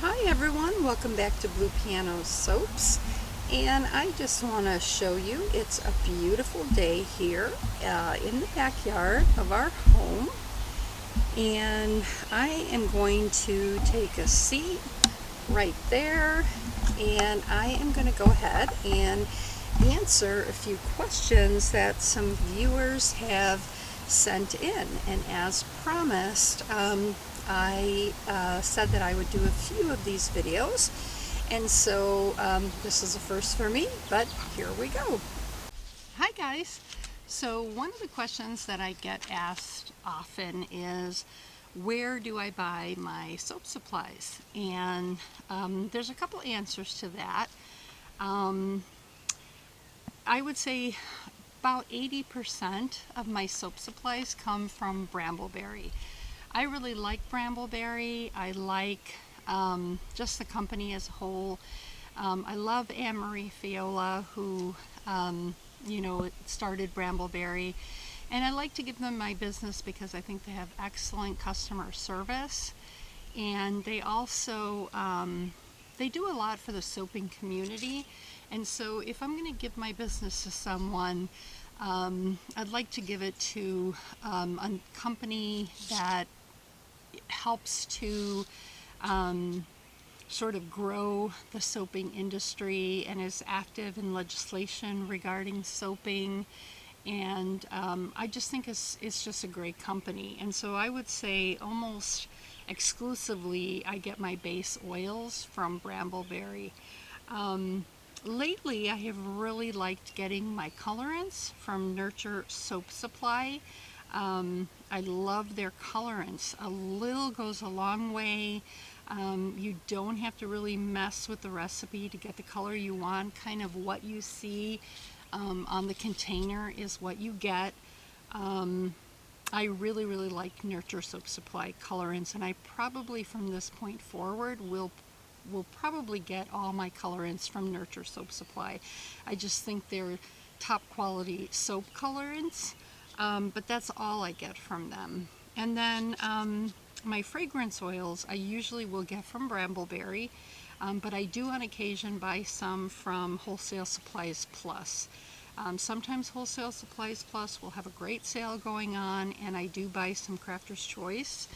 Hi everyone, welcome back to Blue Piano Soaps, and I just want to show you it's a beautiful day here in the backyard of our home, and I am going to take a seat right there, and I am going to go ahead and answer a few questions that some viewers have sent in. And as promised, I said that I would do a few of these videos, and so this is a first for me, but here we go. Hi guys. So one of the questions that I get asked often is, where do I buy my soap supplies? And there's a couple answers to that. I would say about 80% of my soap supplies come from Brambleberry. I really like Brambleberry. I like just the company as a whole. I love Anne-Marie Fiola, who started Brambleberry, and I like to give them my business because I think they have excellent customer service, and they also they do a lot for the soaping community. And so if I'm going to give my business to someone, I'd like to give it to a company that helps to sort of grow the soaping industry and is active in legislation regarding soaping. And I just think it's just a great company. And so I would say almost exclusively I get my base oils from Brambleberry. Lately I have really liked getting my colorants from Nurture Soap Supply. I love their colorants. A little goes a long way. You don't have to really mess with the recipe to get the color you want. Kind of what you see on the container is what you get. I really like Nurture Soap Supply colorants, and I probably from this point forward will probably get all my colorants from Nurture Soap Supply. I just think they're top quality soap colorants, but that's all I get from them. And then my fragrance oils I usually will get from Brambleberry, but I do on occasion buy some from Wholesale Supplies Plus. Sometimes Wholesale Supplies Plus will have a great sale going on, and I do buy some Crafter's Choice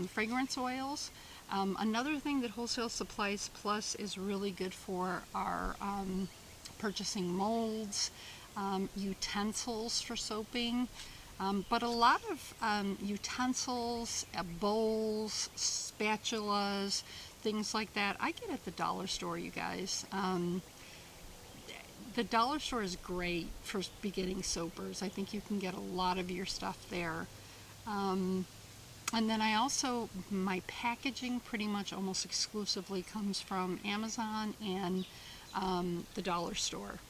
fragrance oils. Another thing that Wholesale Supplies Plus is really good for are purchasing molds, utensils for soaping, but a lot of utensils, bowls, spatulas, things like that I get at the dollar store, you guys. The dollar store is great for beginning soapers. I think you can get a lot of your stuff there. And then I also, my packaging pretty much almost exclusively comes from Amazon and the dollar store.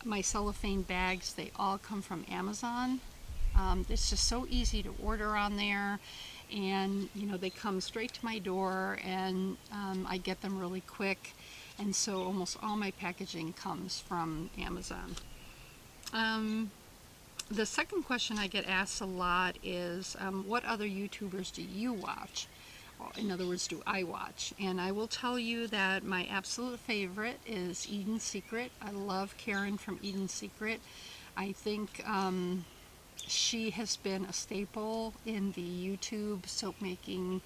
My cellophane bags, they all come from Amazon. It's just so easy to order on there, and they come straight to my door, and I get them really quick, and so almost all my packaging comes from Amazon. The second question I get asked a lot is, what other YouTubers do you watch? In other words, do I watch? And I will tell you that my absolute favorite is Eden Secret. I love Karen from Eden Secret. I think she has been a staple in the YouTube soap making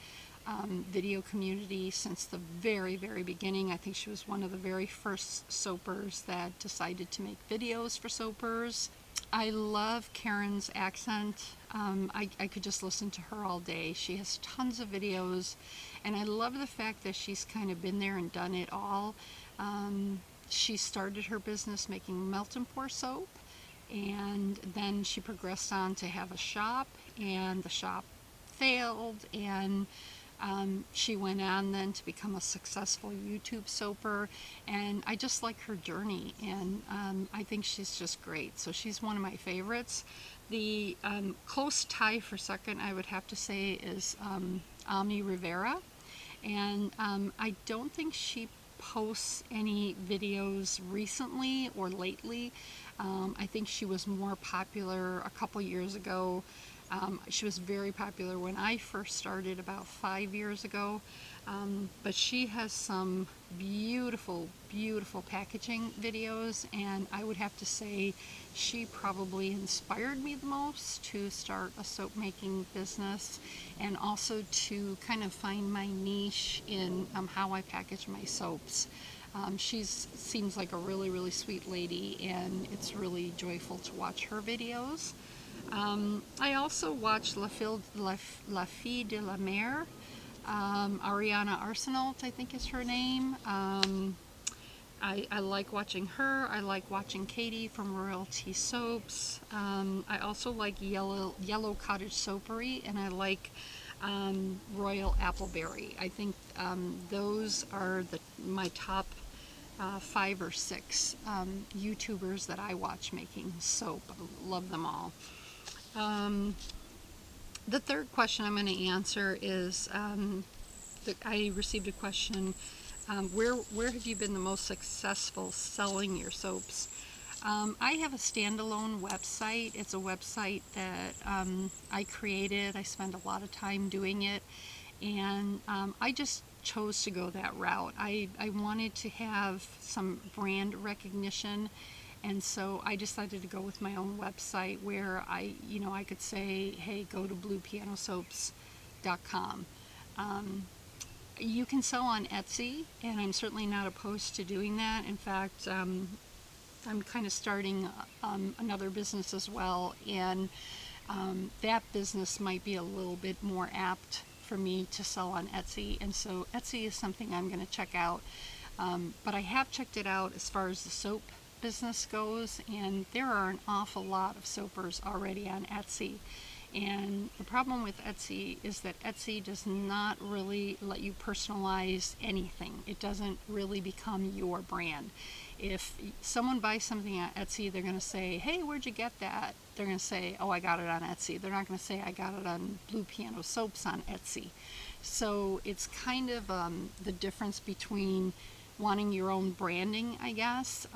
video community since the very beginning. I think she was one of the very first soapers that decided to make videos for soapers. I love Karen's accent. I could just listen to her all day. She has tons of videos, and I love the fact that she's kind of been there and done it all. She started her business making melt and pour soap, and then she progressed on to have a shop, and the shop failed, and she went on then to become a successful YouTube soaper, and I just like her journey, and I think she's just great. So she's one of my favorites. The close tie for second, I would have to say, is Ami Rivera, and I don't think she posts any videos recently or lately. I think she was more popular a couple years ago. She was very popular when I first started about 5 years ago. But she has some beautiful, beautiful packaging videos, and I would have to say she probably inspired me the most to start a soap making business, and also to kind of find my niche in how I package my soaps. She seems like a really, really sweet lady, and it's really joyful to watch her videos. I also watch La Fille de la Mer. Ariana Arsenault, I think is her name. I like watching her. I like watching Katie from Royalty Soaps. I also like Yellow Cottage Soapery, and I like Royal Appleberry. I think those are my top 5 or 6 YouTubers that I watch making soap. I love them all. The third question I'm going to answer is I received a question, where have you been the most successful selling your soaps? I have a standalone website. It's a website that I created. I spent a lot of time doing it, and I just chose to go that route. I wanted to have some brand recognition, and so I decided to go with my own website where I could say, hey, go to bluepianosoaps.com. You can sell on Etsy, and I'm certainly not opposed to doing that. In fact, I'm kind of starting another business as well, and that business might be a little bit more apt for me to sell on Etsy, and so Etsy is something I'm going to check out. But I have checked it out as far as the soap business goes, and there are an awful lot of soapers already on Etsy. And the problem with Etsy is that Etsy does not really let you personalize anything. It doesn't really become your brand. If someone buys something on Etsy, they're going to say, hey, where'd you get that? They're going to say, oh, I got it on Etsy. They're not going to say, I got it on Blue Piano Soaps on Etsy. So it's kind of the difference between wanting your own branding, I guess.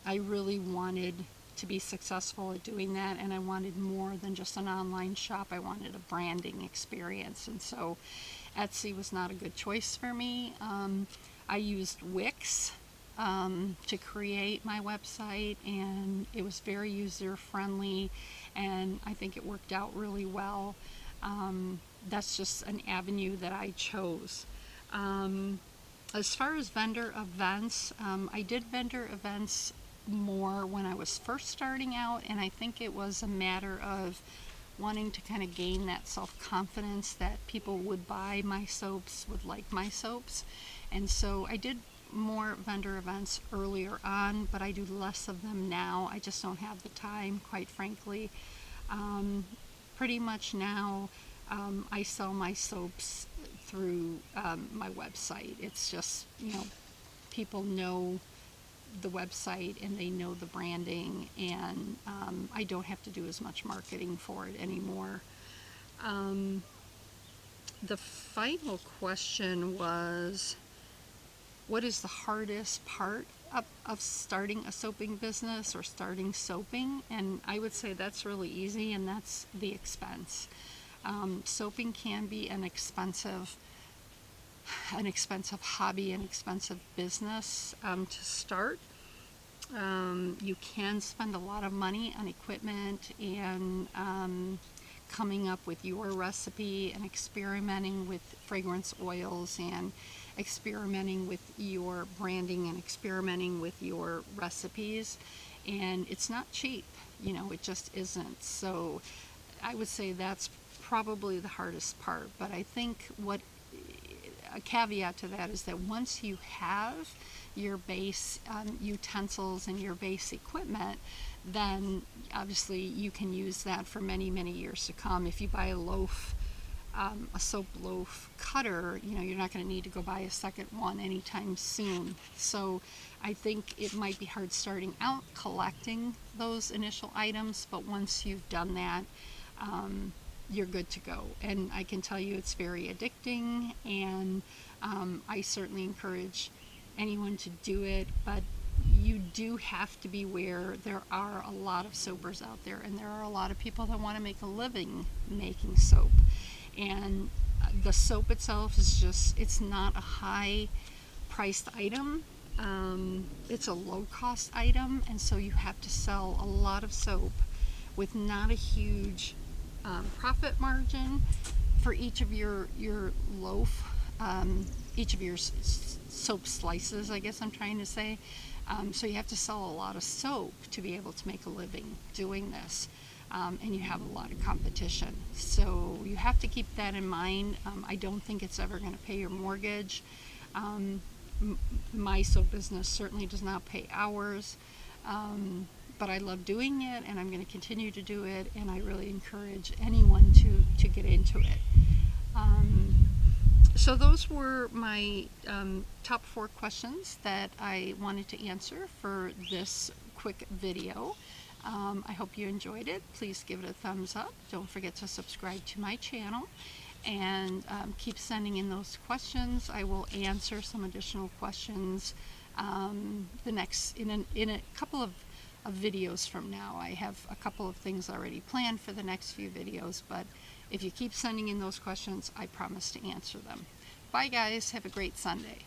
I really wanted to be successful at doing that, and I wanted more than just an online shop. I wanted a branding experience, and so Etsy was not a good choice for me. I used Wix to create my website, and it was very user friendly, and I think it worked out really well. That's just an avenue that I chose. As far as vendor events, I did vendor events more when I was first starting out, and I think it was a matter of wanting to kind of gain that self-confidence that people would buy my soaps, would like my soaps. And so I did more vendor events earlier on, but I do less of them now. I just don't have the time, quite frankly. Pretty much now I sell my soaps through my website. It's just, people know the website and they know the branding, and I don't have to do as much marketing for it anymore. The final question was, what is the hardest part of starting a soaping business or starting soaping? And I would say that's really easy, and that's the expense. Soaping can be an expensive hobby, an expensive business to start. You can spend a lot of money on equipment and coming up with your recipe and experimenting with fragrance oils and experimenting with your branding and experimenting with your recipes. And it's not cheap, it just isn't. So I would say that's probably the hardest part. But I think a caveat to that is that once you have your base utensils and your base equipment, then obviously you can use that for many, many years to come. If you buy a soap loaf cutter, you're not going to need to go buy a second one anytime soon. So I think it might be hard starting out collecting those initial items, but once you've done that, you're good to go. And I can tell you it's very addicting, and I certainly encourage anyone to do it, but you do have to be aware there are a lot of soapers out there, and there are a lot of people that want to make a living making soap. And The soap itself is just, it's not a high priced item. It's a low cost item, and so you have to sell a lot of soap with not a huge profit margin for each of your loaf, each of your soap slices, I guess I'm trying to say. So you have to sell a lot of soap to be able to make a living doing this. And you have a lot of competition. So you have to keep that in mind. I don't think it's ever going to pay your mortgage. My soap business certainly does not pay ours, but I love doing it, and I'm going to continue to do it, and I really encourage anyone to get into it. So those were my top 4 questions that I wanted to answer for this quick video. I hope you enjoyed it. Please give it a thumbs up. Don't forget to subscribe to my channel, and keep sending in those questions. I will answer some additional questions in a couple of videos from now. I have a couple of things already planned for the next few videos, but if you keep sending in those questions, I promise to answer them. Bye guys, have a great Sunday.